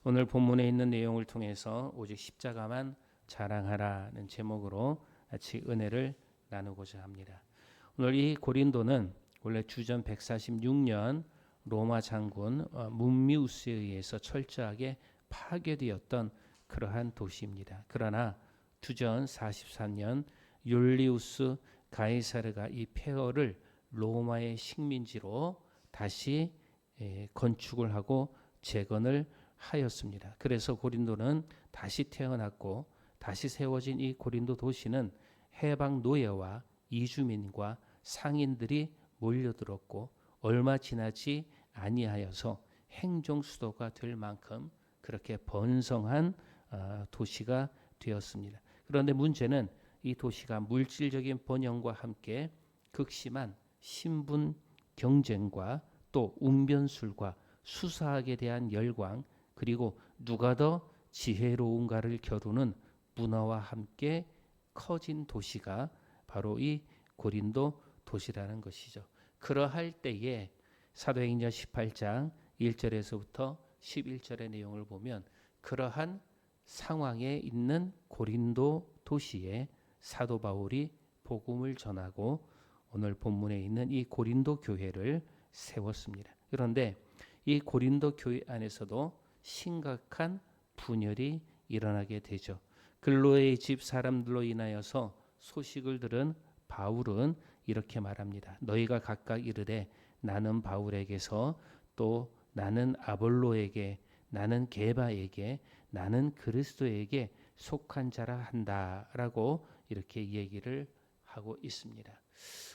오늘 본문에 있는 내용을 통해서 오직 십자가만 자랑하라는 제목으로 같이 은혜를 나누고자 합니다. 오늘 이 고린도는 원래 주전 146년 로마 장군 문미우스에 의해서 철저하게 파괴되었던 그러한 도시입니다. 그러나 주전 43년 율리우스 가이사르가 이 폐허를 로마의 식민지로 다시 건축을 하고 재건을 하였습니다. 그래서 고린도는 다시 태어났고 다시 세워진 이 고린도 도시는 해방 노예와 이주민과 상인들이 몰려들었고 얼마 지나지 아니하여서 행정 수도가 될 만큼 그렇게 번성한 도시가 되었습니다. 그런데 문제는 이 도시가 물질적인 번영과 함께 극심한 신분 경쟁과 또 웅변술과 수사학에 대한 열광 그리고 누가 더 지혜로운가를 겨루는 문화와 함께 커진 도시가 바로 이 고린도 도시라는 것이죠. 그러할 때에 사도행전 18장 1절에서부터 11절의 내용을 보면 그러한 상황에 있는 고린도 도시에 사도 바울이 복음을 전하고 오늘 본문에 있는 이 고린도 교회를 세웠습니다. 그런데 이 고린도 교회 안에서도 심각한 분열이 일어나게 되죠. 글로의 집 사람들로 인하여서 소식을 들은 바울은 이렇게 말합니다. 너희가 각각 이르되 나는 바울에게서 또 나는 아볼로에게 나는 게바에게 나는 그리스도에게 속한 자라 한다라고 이렇게 얘기를 하고 있습니다.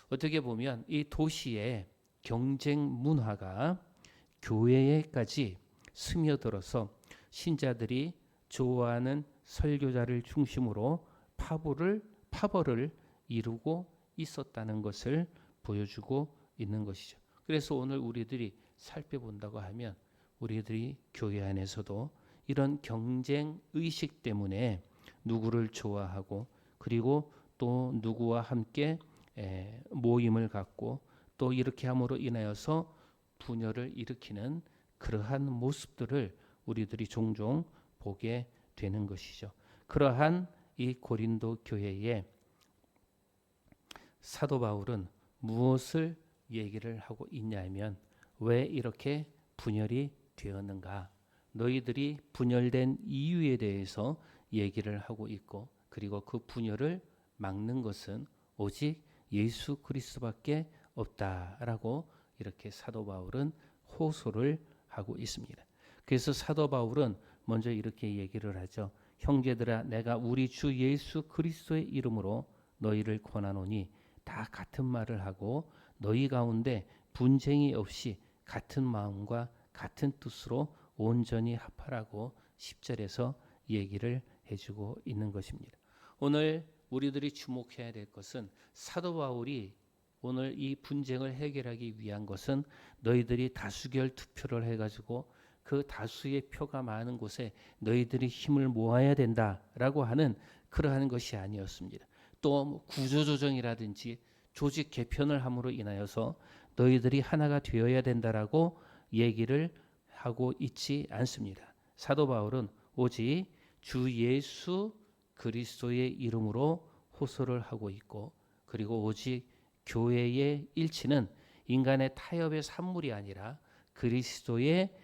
어떻게 보면 이 도시의 경쟁 문화가 교회에까지 스며들어서 신자들이 좋아하는 설교자를 중심으로 파벌을 이루고 있었다는 것을 보여주고 있는 것이죠. 그래서 오늘 우리들이 살펴본다고 하면 우리들이 교회 안에서도 이런 경쟁 의식 때문에 누구를 좋아하고 그리고 또 누구와 함께 모임을 갖고 또 이렇게 함으로 인하여서 분열을 일으키는 그러한 모습들을 우리들이 종종 보게 되는 것이죠. 그러한 이 고린도 교회에 사도 바울은 무엇을 얘기를 하고 있냐면 왜 이렇게 분열이 되었는가? 너희들이 분열된 이유에 대해서 얘기를 하고 있고 그리고 그 분열을 막는 것은 오직 예수 그리스도밖에 없다라고 이렇게 사도 바울은 호소를 하고 있습니다. 그래서 사도 바울은 먼저 이렇게 얘기를 하죠. 형제들아 내가 우리 주 예수 그리스도의 이름으로 너희를 권하노니 다 같은 말을 하고 너희 가운데 분쟁이 없이 같은 마음과 같은 뜻으로 온전히 합하라고 10절에서 얘기를 해주고 있는 것입니다. 오늘 우리들이 주목해야 될 것은 사도 바울이 오늘 이 분쟁을 해결하기 위한 것은 너희들이 다수결 투표를 해가지고 그 다수의 표가 많은 곳에 너희들이 힘을 모아야 된다라고 하는 그러한 것이 아니었습니다. 또 구조조정이라든지 조직 개편을 함으로 인하여서 너희들이 하나가 되어야 된다라고 얘기를 하고 있지 않습니다. 사도 바울은 오직 주 예수 그리스도의 이름으로 호소를 하고 있고 그리고 오직 교회의 일치는 인간의 타협의 산물이 아니라 그리스도의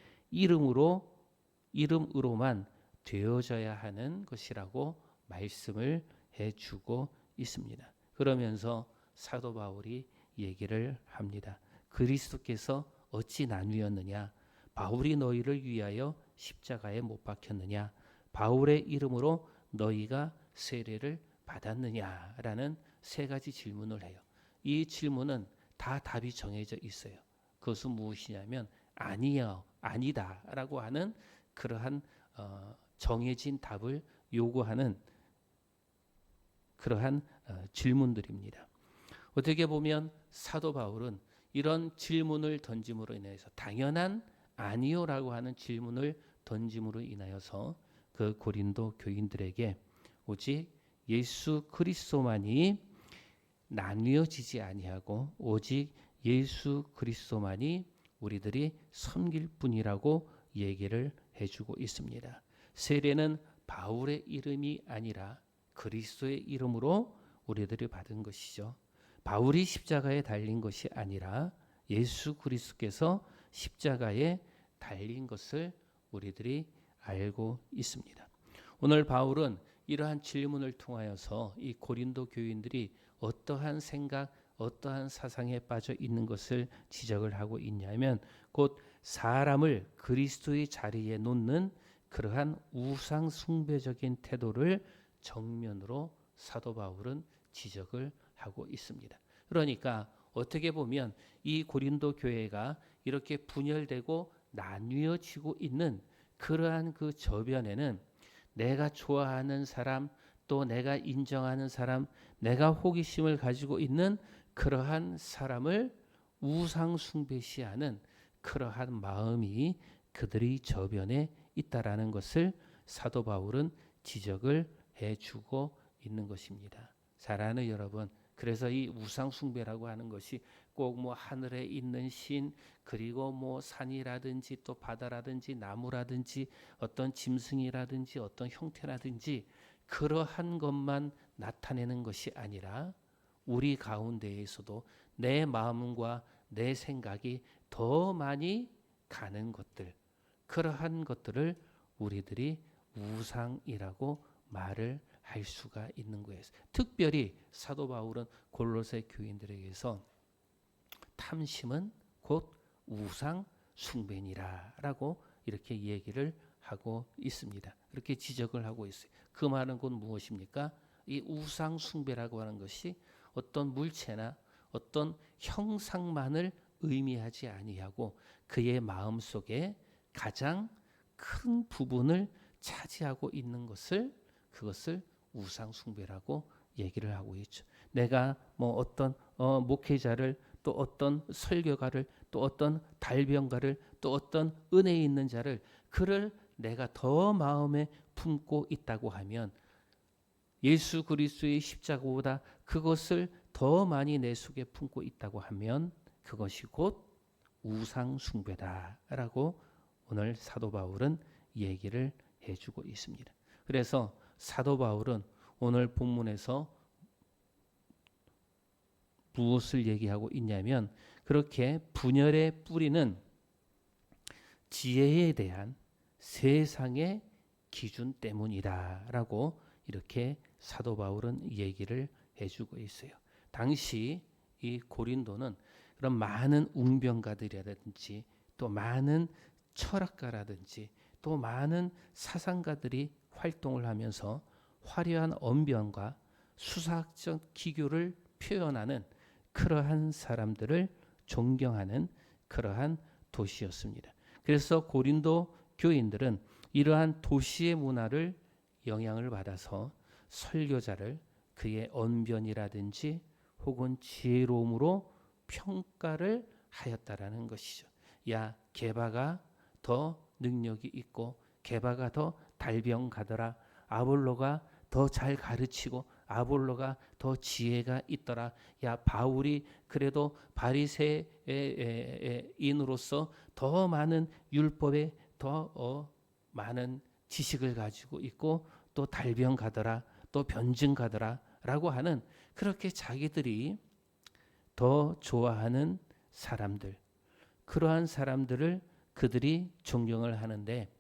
이름으로만 되어져야 하는 것이라고 말씀을 해주고 있습니다. 그러면서 사도 바울이 얘기를 합니다. 그리스도께서 어찌 나뉘었느냐? 바울이 너희를 위하여 십자가에 못 박혔느냐? 바울의 이름으로 너희가 세례를 받았느냐라는 세 가지 질문을 해요. 이 질문은 다 답이 정해져 있어요. 그것은 무엇이냐면 아니요, 아니다라고 하는 그러한 정해진 답을 요구하는 그러한 질문들입니다. 어떻게 보면 사도 바울은 이런 질문을 던짐으로 인해서 당연한 아니요라고 하는 질문을 던짐으로 인하여서 그 고린도 교인들에게 오직 예수 그리스도만이 나뉘어지지 아니하고 오직 예수 그리스도만이 우리들이 섬길 뿐이라고 얘기를 해주고 있습니다. 세례는 바울의 이름이 아니라 그리스도의 이름으로 우리들이 받은 것이죠. 바울이 십자가에 달린 것이 아니라 예수 그리스도께서 십자가에 달린 것을 우리들이 알고 있습니다. 오늘 바울은 이러한 질문을 통하여서 이 고린도 교인들이 어떠한 생각, 어떠한 사상에 빠져 있는 것을 지적을 하고 있냐면 곧 사람을 그리스도의 자리에 놓는 그러한 우상 숭배적인 태도를 정면으로 사도 바울은 지적을 하고 있습니다. 그러니까 어떻게 보면 이 고린도 교회가 이렇게 분열되고 나뉘어지고 있는 그러한 그 저변에는 내가 좋아하는 사람, 또 내가 인정하는 사람, 내가 호기심을 가지고 있는 그러한 사람을 우상 숭배시하는 그러한 마음이 그들의 저변에 있다라는 것을 사도 바울은 지적을 해주고 있는 것입니다. 사랑하는 여러분, 그래서 이 우상 숭배라고 하는 것이 꼭 뭐 하늘에 있는 신, 그리고 뭐 산이라든지 또 바다라든지 나무라든지 어떤 짐승이라든지 어떤 형태라든지 그러한 것만 나타내는 것이 아니라 우리 가운데에서도 내 마음과 내 생각이 더 많이 가는 것들, 그러한 것들을 우리들이 우상이라고 말을 할 수가 있는 거예요. 특별히 사도 바울은 골로새 교인들에게서 탐심은 곧 우상 숭배니라라고 이렇게 얘기를 하고 있습니다. 이렇게 지적을 하고 있어요. 그 말은 곧 무엇입니까? 이 우상 숭배라고 하는 것이 어떤 물체나 어떤 형상만을 의미하지 아니하고 그의 마음 속에 가장 큰 부분을 차지하고 있는 것을 그것을 우상 숭배라고 얘기를 하고 있죠. 내가 뭐 어떤 목회자를 또 어떤 설교가를 또 어떤 달병가를 또 어떤 은혜 있는 자를 그를 내가 더 마음에 품고 있다고 하면 예수 그리스도의 십자가보다 그것을 더 많이 내 속에 품고 있다고 하면 그것이 곧 우상 숭배다라고 오늘 사도 바울은 얘기를 해주고 있습니다. 그래서 사도 바울은 오늘 본문에서 무엇을 얘기하고 있냐면 그렇게 분열의 뿌리는 지혜에 대한 세상의 기준 때문이다라고 이렇게 사도 바울은 얘기를 해주고 있어요. 당시 이 고린도는 그런 많은 웅변가들이라든지 또 많은 철학가라든지 또 많은 사상가들이 활동을 하면서 화려한 언변과 수사학적 기교를 표현하는 그러한 사람들을 존경하는 그러한 도시였습니다. 그래서 고린도 교인들은 이러한 도시의 문화를 영향을 받아서 설교자를 그의 언변이라든지 혹은 지혜로움으로 평가를 하였다라는 것이죠. 야, 게바가 더 능력이 있고 게바가 더 달병가더라. 아볼로가 더 잘 가르치고 아볼로가 더 지혜가 있더라. 야, 바울이 그래도 바리새인으로서 더 많은 율법에 더 많은 지식을 가지고 있고 또 달병가더라. 또 변증가더라라고 하는 그렇게 자기들이 더 좋아하는 사람들, 그러한 사람들을 그들이 존경을 하는데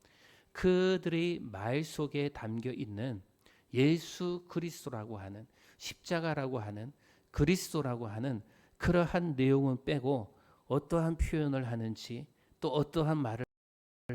그들의 말 속에 담겨 있는 예수 그리스도라고 하는 십자가라고 하는 그리스도라고 하는 그러한 내용은 빼고 어떠한 표현을 하는지 또 어떠한 말을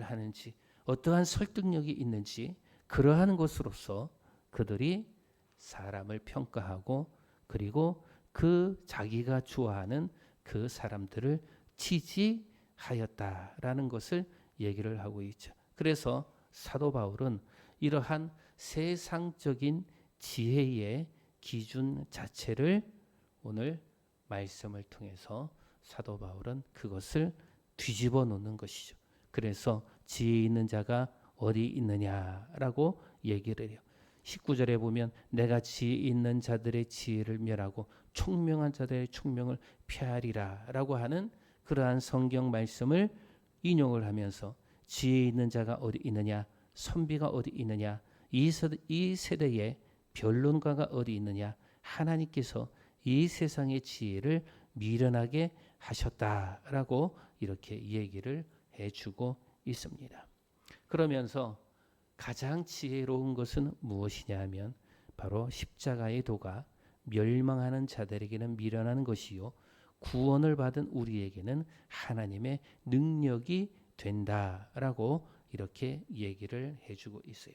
하는지 어떠한 설득력이 있는지 그러한 것으로서 그들이 사람을 평가하고 그리고 그 자기가 좋아하는 그 사람들을 지지하였다라는 것을 얘기를 하고 있죠. 그래서 사도 바울은 이러한 세상적인 지혜의 기준 자체를 오늘 말씀을 통해서 사도 바울은 그것을 뒤집어 놓는 것이죠. 그래서 지혜 있는 자가 어디 있느냐라고 얘기를 해요. 19절에 보면 내가 지혜 있는 자들의 지혜를 멸하고 총명한 자들의 총명을 폐하리라 라고 하는 그러한 성경 말씀을 인용을 하면서 지혜 있는 자가 어디 있느냐? 선비가 어디 있느냐? 이 세대에 변론가가 어디 있느냐? 하나님께서 이 세상의 지혜를 미련하게 하셨다라고 이렇게 얘기를 해주고 있습니다. 그러면서 가장 지혜로운 것은 무엇이냐 하면 바로 십자가의 도가 멸망하는 자들에게는 미련한 것이요 구원을 받은 우리에게는 하나님의 능력이 된다라고 이렇게 얘기를 해주고 있어요.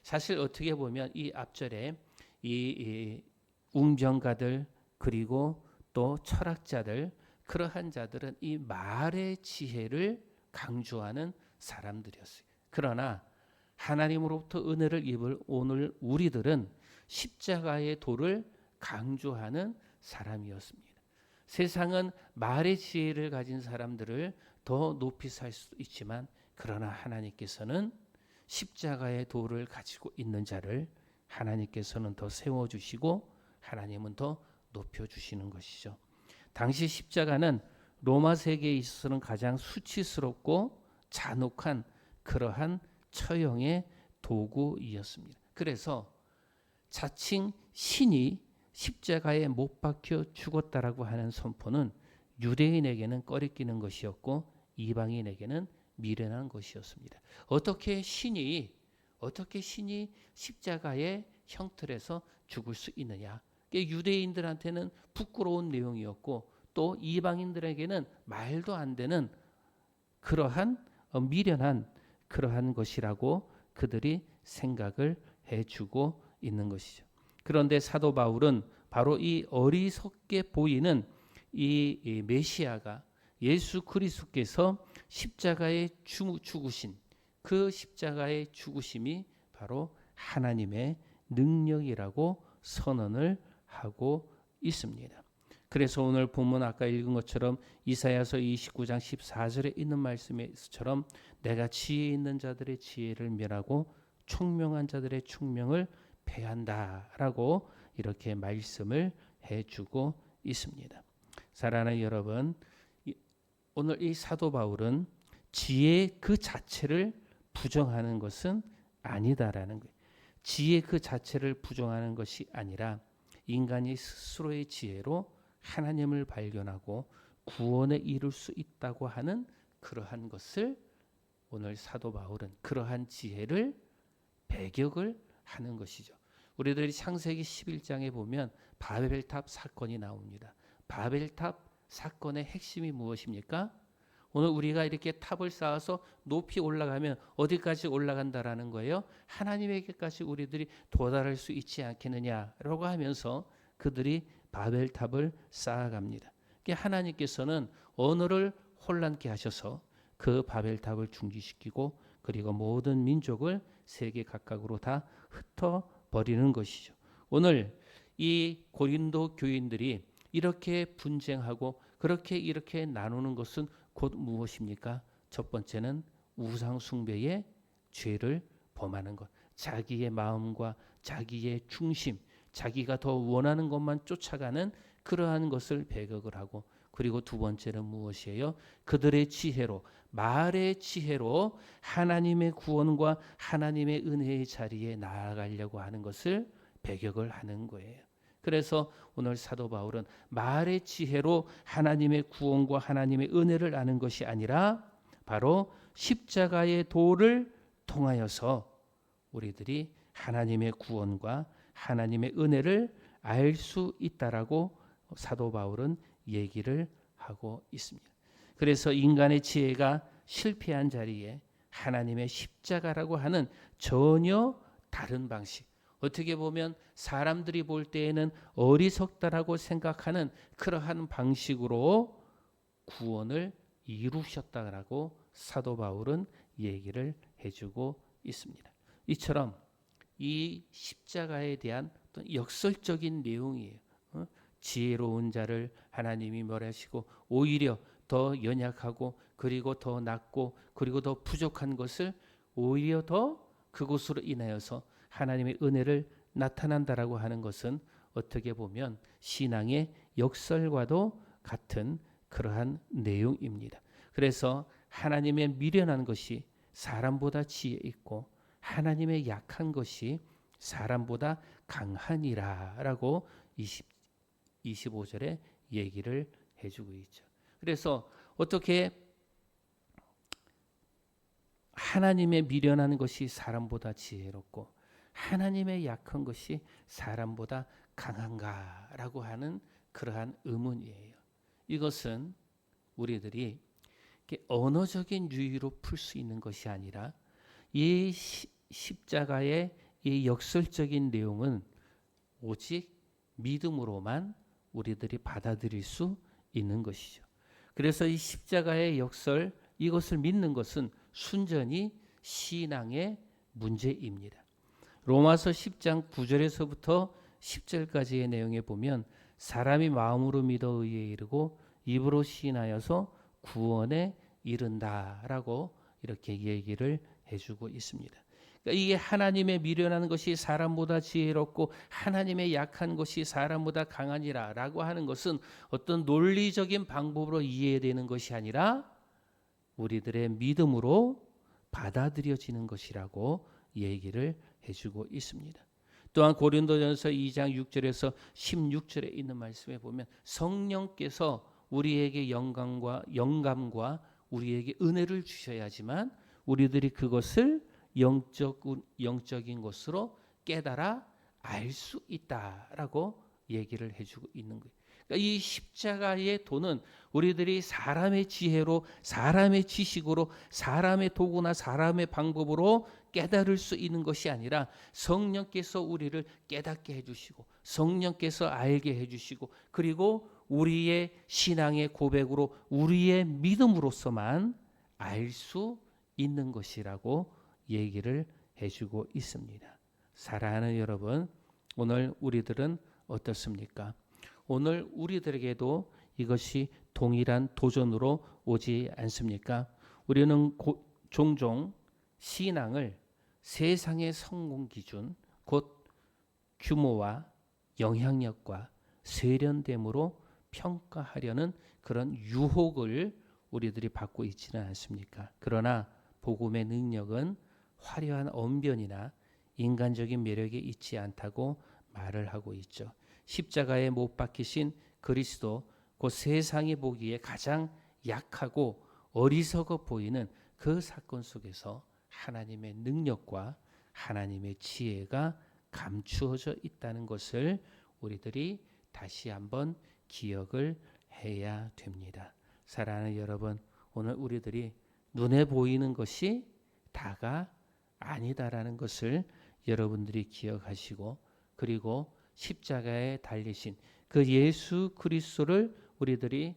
사실 어떻게 보면 이 앞절에 이 웅변가들 그리고 또 철학자들 그러한 자들은 이 말의 지혜를 강조하는 사람들이었어요. 그러나 하나님으로부터 은혜를 입을 오늘 우리들은 십자가의 도를 강조하는 사람이었습니다. 세상은 말의 지혜를 가진 사람들을 더 높이 살 수도 있지만 그러나 하나님께서는 십자가의 도를 가지고 있는 자를 하나님께서는 더 세워주시고 하나님은 더 높여주시는 것이죠. 당시 십자가는 로마 세계에 있어서는 가장 수치스럽고 잔혹한 그러한 처형의 도구이었습니다. 그래서 자칭 신이 십자가에 못 박혀 죽었다라고 하는 선포는 유대인에게는 꺼리끼는 것이었고 이방인에게는 미련한 것이었습니다. 어떻게 신이 십자가의 형틀에서 죽을 수 있느냐? 유대인들한테는 부끄러운 내용이었고 또 이방인들에게는 말도 안 되는 그러한 미련한 그러한 것이라고 그들이 생각을 해주고 있는 것이죠. 그런데 사도 바울은 바로 이 어리석게 보이는 이 메시아가 예수 그리스도께서 십자가에 죽으신 그 십자가의 죽으심이 바로 하나님의 능력이라고 선언을 하고 있습니다. 그래서 오늘 본문 아까 읽은 것처럼 이사야서 29장 14절에 있는 말씀에서처럼 내가 지혜 있는 자들의 지혜를 멸하고 총명한 자들의 총명을 패한다라고 이렇게 말씀을 해주고 있습니다. 사랑하는 여러분, 오늘 이 사도 바울은 지혜 그 자체를 부정하는 것은 아니다라는 거예요. 지혜 그 자체를 부정하는 것이 아니라 인간이 스스로의 지혜로 하나님을 발견하고 구원에 이룰 수 있다고 하는 그러한 것을 오늘 사도 바울은 그러한 지혜를 배격을 하는 것이죠. 우리들이 창세기 11장에 보면 바벨탑 사건이 나옵니다. 바벨탑 사건의 핵심이 무엇입니까? 오늘 우리가 이렇게 탑을 쌓아서 높이 올라가면 어디까지 올라간다라는 거예요? 하나님에게까지 우리들이 도달할 수 있지 않겠느냐라고 하면서 그들이 바벨탑을 쌓아갑니다. 하나님께서는 언어를 혼란케 하셔서 그 바벨탑을 중지시키고 그리고 모든 민족을 세계 각각으로 다 흩어버리는 것이죠. 오늘 이 고린도 교인들이 이렇게 분쟁하고 그렇게 이렇게 나누는 것은 곧 무엇입니까? 첫 번째는 우상 숭배의 죄를 범하는 것. 자기의 마음과 자기의 중심, 자기가 더 원하는 것만 쫓아가는 그러한 것을 배격을 하고 그리고 두 번째는 무엇이에요? 그들의 지혜로 말의 지혜로 하나님의 구원과 하나님의 은혜의 자리에 나아가려고 하는 것을 배격을 하는 거예요. 그래서 오늘 사도 바울은 말의 지혜로 하나님의 구원과 하나님의 은혜를 아는 것이 아니라 바로 십자가의 도를 통하여서 우리들이 하나님의 구원과 하나님의 은혜를 알 수 있다라고 사도 바울은 얘기를 하고 있습니다. 그래서 인간의 지혜가 실패한 자리에 하나님의 십자가라고 하는 전혀 다른 방식, 어떻게 보면 사람들이 볼 때에는 어리석다라고 생각하는 그러한 방식으로 구원을 이루셨다라고 사도 바울은 얘기를 해주고 있습니다. 이처럼 이 십자가에 대한 역설적인 내용이에요. 지혜로운 자를 하나님이 멸하시고 오히려 더 연약하고 그리고 더 낮고 그리고 더 부족한 것을 오히려 더 그것으로 인하여서 하나님의 은혜를 나타난다라고 하는 것은 어떻게 보면 신앙의 역설과도 같은 그러한 내용입니다. 그래서 하나님의 미련한 것이 사람보다 지혜 있고 하나님의 약한 것이 사람보다 강하니라라고 25절에 얘기를 해주고 있죠. 그래서 어떻게 하나님의 미련한 것이 사람보다 지혜롭고 하나님의 약한 것이 사람보다 강한가라고 하는 그러한 의문이에요. 이것은 우리들이 언어적인 유의로 풀 수 있는 것이 아니라 이 십자가의 이 역설적인 내용은 오직 믿음으로만 우리들이 받아들일 수 있는 것이죠. 그래서 이 십자가의 역설, 이것을 믿는 것은 순전히 신앙의 문제입니다. 로마서 10장 9절에서부터 10절까지의 내용에 보면 사람이 마음으로 믿어 의에 이르고 입으로 시인하여서 구원에 이른다라고 이렇게 얘기를 해주고 있습니다. 그러니까 이게 하나님의 미련한 것이 사람보다 지혜롭고 하나님의 약한 것이 사람보다 강하니라라고 하는 것은 어떤 논리적인 방법으로 이해되는 것이 아니라 우리들의 믿음으로 받아들여지는 것이라고 얘기를 해주고 있습니다. 또한 고린도전서 2장 6절에서 16절에 있는 말씀에 보면 성령께서 우리에게 영감과 우리에게 은혜를 주셔야지만 우리들이 그것을 영적인 것으로 깨달아 알 수 있다라고 얘기를 해주고 있는 거예요. 그러니까 이 십자가의 도는 우리들이 사람의 지혜로, 사람의 지식으로, 사람의 도구나 사람의 방법으로 깨달을 수 있는 것이 아니라 성령께서 우리를 깨닫게 해주시고 성령께서 알게 해주시고 그리고 우리의 신앙의 고백으로 우리의 믿음으로서만 알 수 있는 것이라고 얘기를 해주고 있습니다. 사랑하는 여러분, 오늘 우리들은 어떻습니까? 오늘 우리들에게도 이것이 동일한 도전으로 오지 않습니까? 우리는 종종 신앙을 세상의 성공 기준, 곧 규모와 영향력과 세련됨으로 평가하려는 그런 유혹을 우리들이 받고 있지는 않습니까? 그러나 복음의 능력은 화려한 언변이나 인간적인 매력이 있지 않다고 말을 하고 있죠. 십자가에 못 박히신 그리스도, 그 세상이 보기에 가장 약하고 어리석어 보이는 그 사건 속에서 하나님의 능력과 하나님의 지혜가 감추어져 있다는 것을 우리들이 다시 한번 기억을 해야 됩니다. 사랑하는 여러분, 오늘 우리들이 눈에 보이는 것이 다가 아니다라는 것을 여러분들이 기억하시고 그리고 십자가에 달리신 그 예수 그리스도를 우리들이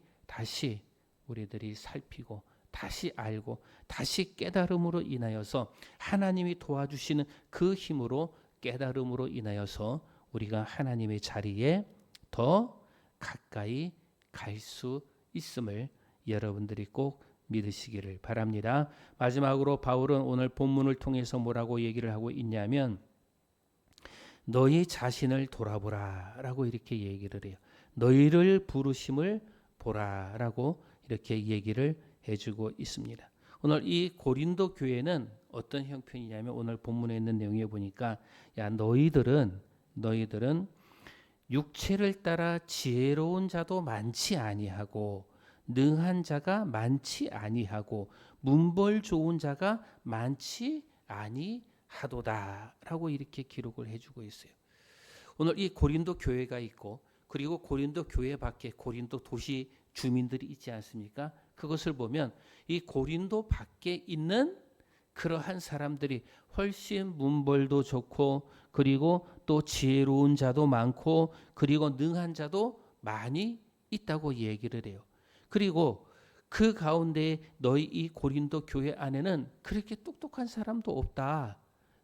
살피고 다시 알고 다시 깨달음으로 인하여서 하나님이 도와주시는 그 힘으로 깨달음으로 인하여서 우리가 하나님의 자리에 더 가까이 갈 수 있음을 여러분들이 꼭 믿으시기를 바랍니다. 마지막으로 바울은 오늘 본문을 통해서 뭐라고 얘기를 하고 있냐면 너희 자신을 돌아보라 라고 이렇게 얘기를 해요. 너희를 부르심을 보라 라고 이렇게 얘기를 해주고 있습니다. 오늘 이 고린도 교회는 어떤 형편이냐면 오늘 본문에 있는 내용에 보니까 야 너희들은 육체를 따라 지혜로운 자도 많지 아니하고 능한 자가 많지 아니하고 문벌 좋은 자가 많지 아니하도다라고 이렇게 기록을 해주고 있어요. 오늘 이 고린도 교회가 있고 그리고 고린도 교회 밖에 고린도 도시 주민들이 있지 않습니까? 그것을 보면 이 고린도 밖에 있는 그러한 사람들이 훨씬 문벌도 좋고 그리고 또 지혜로운 자도 많고 그리고 능한 자도 많이 있다고 얘기를 해요. 그리고 그 가운데 너희 이 고린도 교회 안에는 그렇게 똑똑한 사람도 없다.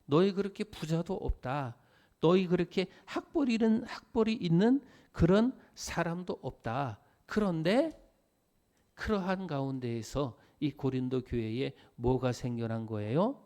너희 그렇게 부자도 없다. 너희 그렇게 학벌이 있는 그런 사람도 없다. 그런데 그러한 가운데에서 이 고린도 교회에 뭐가 생겨난 거예요?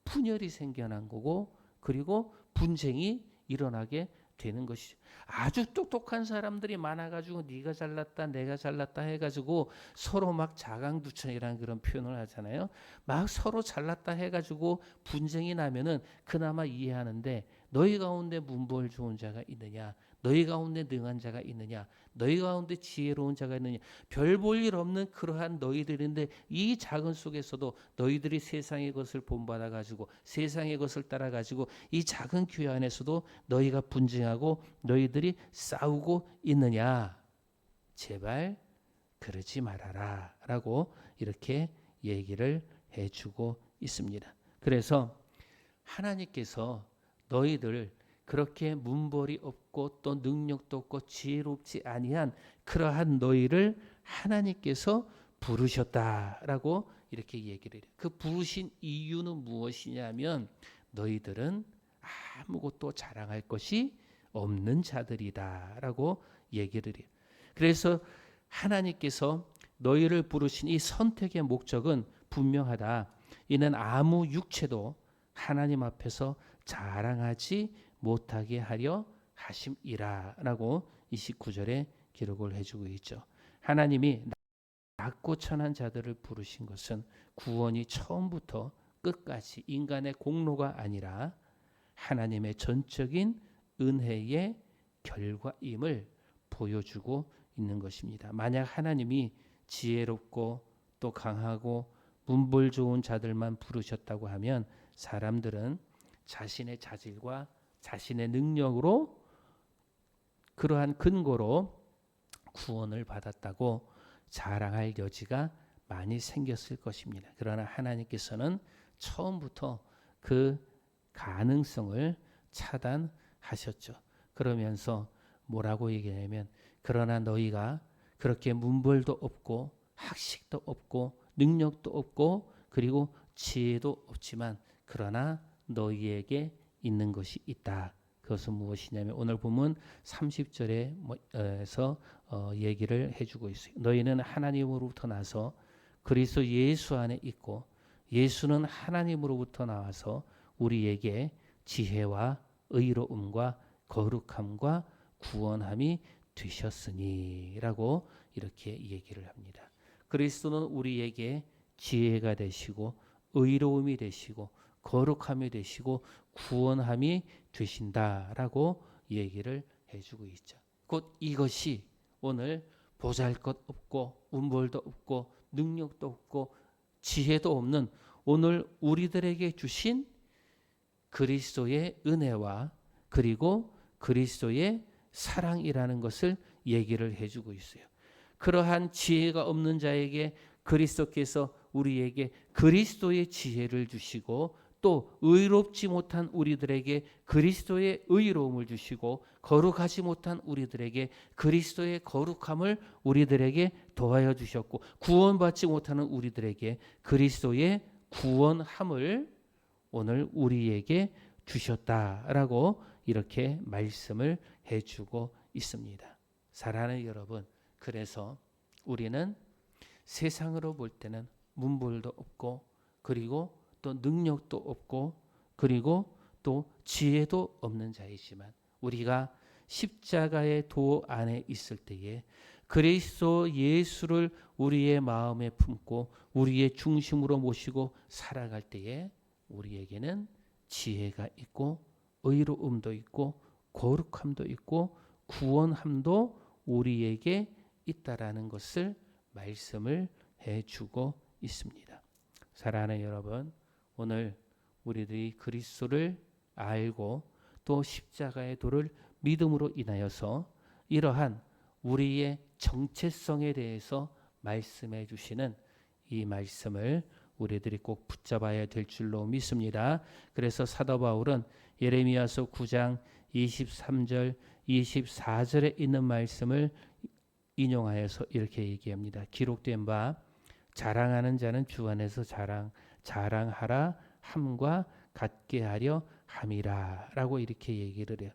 분열이 생겨난 거고 그리고 분쟁이 일어나게 되는 것이죠. 아주 똑똑한 사람들이 많아가지고 네가 잘났다 내가 잘났다 해가지고 서로 막 자강두천이라는 그런 표현을 하잖아요. 막 서로 잘났다 해가지고 분쟁이 나면은 그나마 이해하는데, 너희 가운데 문벌 좋은 자가 있느냐, 너희 가운데 능한 자가 있느냐, 너희 가운데 지혜로운 자가 있느냐, 별 볼 일 없는 그러한 너희들인데 이 작은 속에서도 너희들이 세상의 것을 본받아 가지고 세상의 것을 따라 가지고 이 작은 교회 안에서도 너희가 분쟁하고 너희들이 싸우고 있느냐, 제발 그러지 말아라 라고 이렇게 얘기를 해주고 있습니다. 그래서 하나님께서 너희들 그렇게 문벌이 없고 또 능력도 없고 지혜롭지 아니한 그러한 너희를 하나님께서 부르셨다라고 이렇게 얘기를 해요. 그 부르신 이유는 무엇이냐면 너희들은 아무것도 자랑할 것이 없는 자들이다라고 얘기를 해요. 그래서 하나님께서 너희를 부르신 이 선택의 목적은 분명하다. 이는 아무 육체도 하나님 앞에서 자랑하지 못하게 하려 하심이라라고 29절에 기록을 해주고 있죠. 하나님이 낮고 천한 자들을 부르신 것은 구원이 처음부터 끝까지 인간의 공로가 아니라 하나님의 전적인 은혜의 결과임을 보여주고 있는 것입니다. 만약 하나님이 지혜롭고 또 강하고 문벌 좋은 자들만 부르셨다고 하면 사람들은 자신의 자질과 자신의 능력으로 그러한 근거로 구원을 받았다고 자랑할 여지가 많이 생겼을 것입니다. 그러나 하나님께서는 처음부터 그 가능성을 차단하셨죠. 그러면서 뭐라고 얘기하냐면, 그러나 너희가 그렇게 문벌도 없고 학식도 없고 능력도 없고 그리고 지혜도 없지만 그러나 너희에게 있는 것이 있다. 그것은 무엇이냐면 오늘 보면 30절에서 얘기를 해주고 있어요. 너희는 하나님으로부터 나서 그리스도 예수 안에 있고 예수는 하나님으로부터 나와서 우리에게 지혜와 의로움과 거룩함과 구원함이 되셨으니라고 이렇게 얘기를 합니다. 그리스도는 우리에게 지혜가 되시고 의로움이 되시고 거룩함이 되시고 구원함이 되신다라고 얘기를 해주고 있죠. 곧 이것이 오늘 보잘것 없고 운벌도 없고 능력도 없고 지혜도 없는 오늘 우리들에게 주신 그리스도의 은혜와 그리고 그리스도의 사랑이라는 것을 얘기를 해주고 있어요. 그러한 지혜가 없는 자에게 그리스도께서 우리에게 그리스도의 지혜를 주시고 또 의롭지 못한 우리들에게 그리스도의 의로움을 주시고 거룩하지 못한 우리들에게 그리스도의 거룩함을 우리들에게 더하여 주셨고 구원받지 못하는 우리들에게 그리스도의 구원함을 오늘 우리에게 주셨다라고 이렇게 말씀을 해주고 있습니다. 사랑하는 여러분, 그래서 우리는 세상으로 볼 때는 문벌도 없고 그리고 또 능력도 없고 그리고 또 지혜도 없는 자이지만 우리가 십자가의 도 안에 있을 때에 그리스도 예수를 우리의 마음에 품고 우리의 중심으로 모시고 살아갈 때에 우리에게는 지혜가 있고 의로움도 있고 거룩함도 있고 구원함도 우리에게 있다라는 것을 말씀을 해주고 있습니다. 사랑하는 여러분, 오늘 우리들이 그리스도를 알고 또 십자가의 도를 믿음으로 인하여서 이러한 우리의 정체성에 대해서 말씀해 주시는 이 말씀을 우리들이 꼭 붙잡아야 될 줄로 믿습니다. 그래서 사도 바울은 예레미야서 9장 23절 24절에 있는 말씀을 인용하여서 이렇게 얘기합니다. 기록된 바 자랑하는 자는 주 안에서 자랑하라 함과 같게 하려 함이라라고 이렇게 얘기를 해요.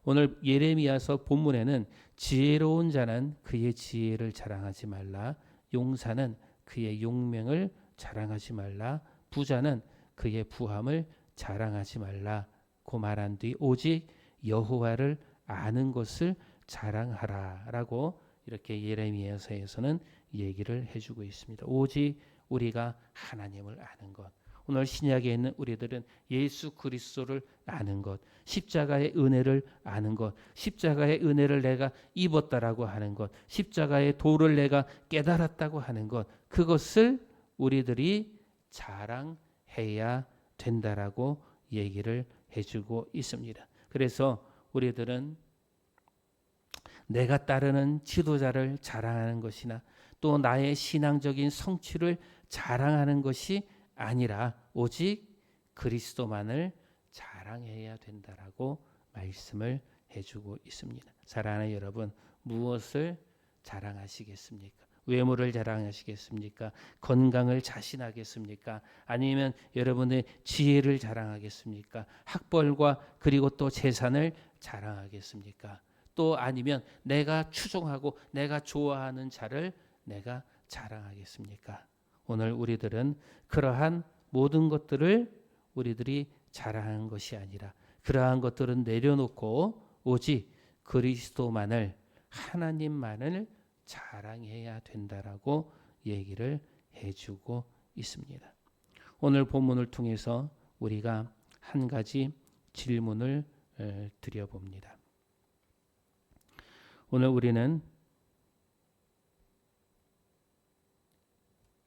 오늘 예레미야서 본문에는 지혜로운 자는 그의 지혜를 자랑하지 말라, 용사는 그의 용맹을 자랑하지 말라, 부자는 그의 부함을 자랑하지 말라 고 말한 뒤 오직 여호와를 아는 것을 자랑하라라고 이렇게 예레미야서에서는 얘기를 해주고 있습니다. 오직 우리가 하나님을 아는 것. 오늘 신약에 있는 우리들은 예수 그리스도를 아는 것, 십자가의 은혜를 아는 것, 십자가의 은혜를 내가 입었다라고 하는 것, 십자가의 도를 내가 깨달았다고 하는 것, 그것을 우리들이 자랑해야 된다라고 얘기를 해주고 있습니다. 그래서 우리들은 내가 따르는 지도자를 자랑하는 것이나 또 나의 신앙적인 성취를 자랑하는 것이 아니라 오직 그리스도만을 자랑해야 된다라고 말씀을 해주고 있습니다. 사랑하는 여러분, 무엇을 자랑하시겠습니까? 외모를 자랑하시겠습니까? 건강을 자신하겠습니까? 아니면 여러분의 지혜를 자랑하겠습니까? 학벌과 그리고 또 재산을 자랑하겠습니까? 또 아니면 내가 추종하고 내가 좋아하는 자를 내가 자랑하겠습니까? 오늘 우리들은 그러한 모든 것들을 우리들이 자랑하는 것이 아니라 그러한 것들은 내려놓고 오직 그리스도만을 하나님만을 자랑해야 된다라고 얘기를 해주고 있습니다. 오늘 본문을 통해서 우리가 한 가지 질문을 드려봅니다. 오늘 우리는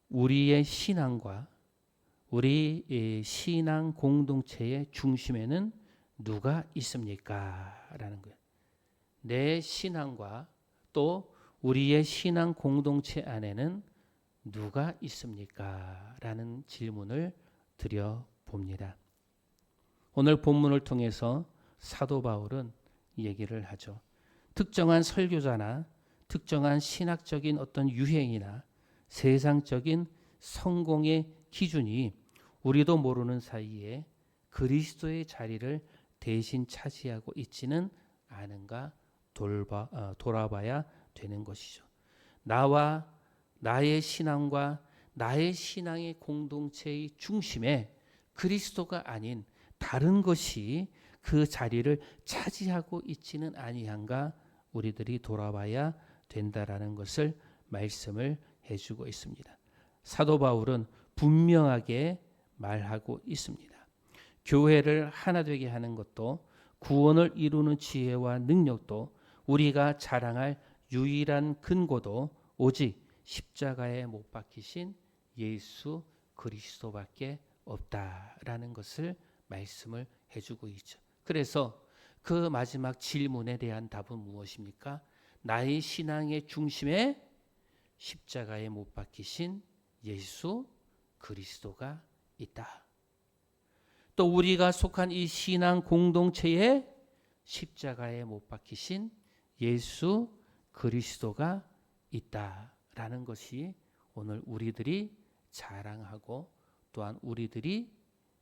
우리의 신앙과 우리 신앙 공동체의 중심에는 누가 있습니까? 라는 거예요. 내 신앙과 또 우리의 신앙 공동체 안에는 누가 있습니까? 라는 질문을 드려봅니다. 오늘 본문을 통해서 사도 바울은 얘기를 하죠. 특정한 설교자나 특정한 신학적인 어떤 유행이나 세상적인 성공의 기준이 우리도 모르는 사이에 그리스도의 자리를 대신 차지하고 있지는 않은가 돌아봐야 되는 것이죠. 나와 나의 신앙과 나의 신앙의 공동체의 중심에 그리스도가 아닌 다른 것이 그 자리를 차지하고 있지는 아니한가 우리들이 돌아봐야 된다라는 것을 말씀을 해주고 있습니다. 사도 바울은 분명하게 말하고 있습니다. 교회를 하나 되게 하는 것도 구원을 이루는 지혜와 능력도 우리가 자랑할 유일한 근거도 오직 십자가에 못 박히신 예수 그리스도밖에 없다라는 것을 말씀을 해주고 있죠. 그래서 그 마지막 질문에 대한 답은 무엇입니까? 나의 신앙의 중심에 십자가에 못 박히신 예수 그리스도가 있다. 또 우리가 속한 이 신앙 공동체에 십자가에 못 박히신 예수 그리스도가 있다라는 것이 오늘 우리들이 자랑하고 또한 우리들이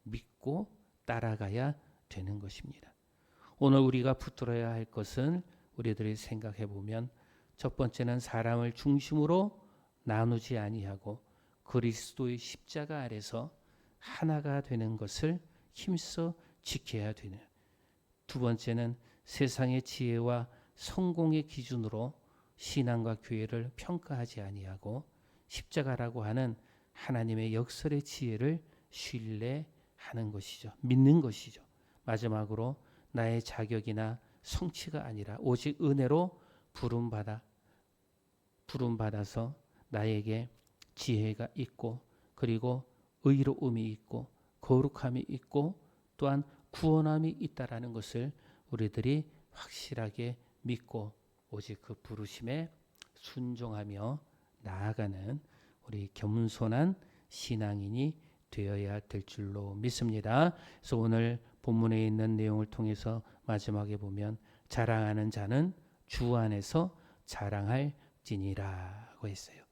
믿고 따라가야 되는 것입니다. 오늘 우리가 붙들어야 할 것은 우리들이 생각해 보면 첫 번째는 사람을 중심으로 나누지 아니하고 그리스도의 십자가 아래서 하나가 되는 것을 힘써 지켜야 되는. 두 번째는 세상의 지혜와 성공의 기준으로 신앙과 교회를 평가하지 아니하고 십자가라고 하는 하나님의 역설의 지혜를 신뢰하는 것이죠. 믿는 것이죠. 마지막으로 나의 자격이나 성취가 아니라 오직 은혜로 부름받아서 나에게 지혜가 있고 그리고 의로움이 있고 거룩함이 있고 또한 구원함이 있다라는 것을 우리들이 확실하게 믿고 오직 그 부르심에 순종하며 나아가는 우리 겸손한 신앙인이 되어야 될 줄로 믿습니다. 그래서 오늘 본문에 있는 내용을 통해서 마지막에 보면 자랑하는 자는 주 안에서 자랑할지니라고 했어요.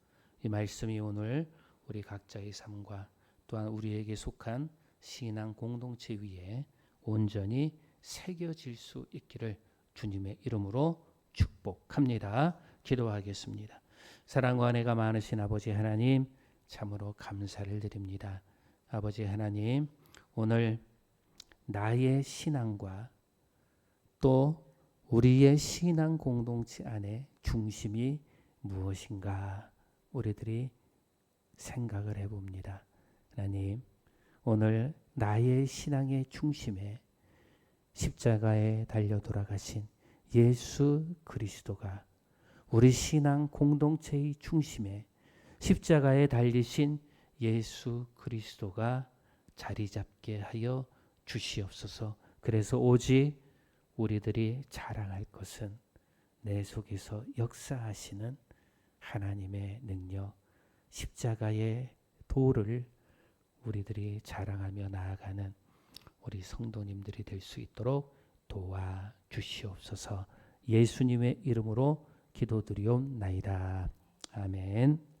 이 말씀이 오늘 우리 각자의 삶과 또한 우리에게 속한 신앙 공동체 위에 온전히 새겨질 수 있기를 주님의 이름으로 축복합니다. 기도하겠습니다. 사랑과 은혜가 많으신 아버지 하나님 참으로 감사를 드립니다. 아버지 하나님 오늘 나의 신앙과 또 우리의 신앙 공동체 안에 중심이 무엇인가 우리들이 생각을 해봅니다. 하나님, 오늘 나의 신앙의 중심에 십자가에 달려 돌아가신 예수 그리스도가, 우리 신앙 공동체의 중심에 십자가에 달리신 예수 그리스도가 자리 잡게 하여 주시옵소서. 그래서 오직 우리들이 자랑할 것은 내 속에서 역사하시는 하나님의 능력, 십자가의 도를 우리들이 자랑하며 나아가는 우리 성도님들이 될 수 있도록 도와주시옵소서. 예수님의 이름으로 기도드리옵나이다. 아멘.